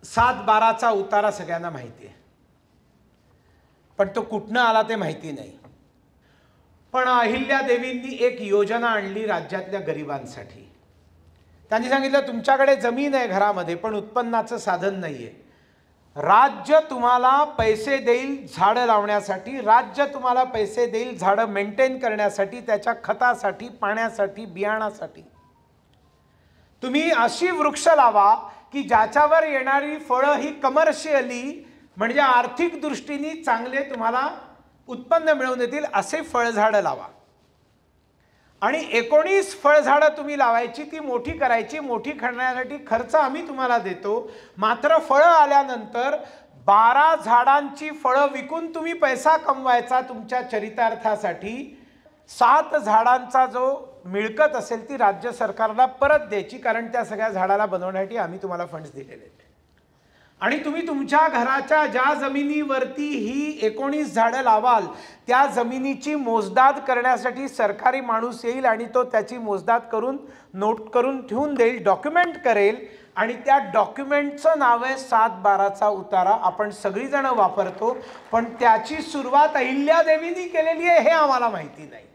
7/12चा उतारा सगळ्यांना माहिती आहे, पण तो कुठनं आला ते माहिती नाही. पण अहिल्यादेवींनी एक योजना आणली राज्यातल्या गरिबांसाठी. त्यांनी सांगितलं तुमच्याकडे जमीन आहे घरामध्ये पण उत्पन्नाचं साधन नाहीये, राज्य तुम्हाला पैसे देईल झाडं लावण्यासाठी, राज्य तुम्हाला पैसे देईल झाडं मेंटेन करण्यासाठी, त्याच्या खतासाठी, पाण्यासाठी, बियाणासाठी. तुम्ही अशी वृक्ष लावा की ज्याच्यावर येणारी फळं ही कमर्शियली म्हणजे आर्थिक दृष्टीने चांगले तुम्हाला उत्पन्न मिळवून देतील असे फळझाडं लावा. आणि 19 फळझाडं तुम्ही लावायची, ती मोठी करायची. मोठी करण्यासाठी खर्च आम्ही तुम्हाला देतो, मात्र फळं आल्यानंतर 12 झाडांची फळं विकून तुम्ही पैसा कमवायचा तुमच्या चरितार्थासाठी. 7 झाडांचा जो मिळकत असेल ती राज्य सरकारला परत द्यायची, कारण त्या सगळ्या झाडाला बनवण्यासाठी आम्ही तुम्हाला फंड्स दिलेले आहेत. आणि तुम्ही तुमच्या घराच्या ज्या जमिनीवरती ही 19 झाडं लावाल त्या जमिनीची मोजदाद करण्यासाठी सरकारी माणूस येईल आणि तो त्याची मोजदाद करून नोट करून ठेवून देईल, डॉक्युमेंट करेल. आणि त्या डॉक्युमेंटचं नाव आहे 7/12चा उतारा. आपण सगळीजण वापरतो, पण त्याची सुरुवात अहिल्यादेवींनी केलेली आहे हे आम्हाला माहिती नाही.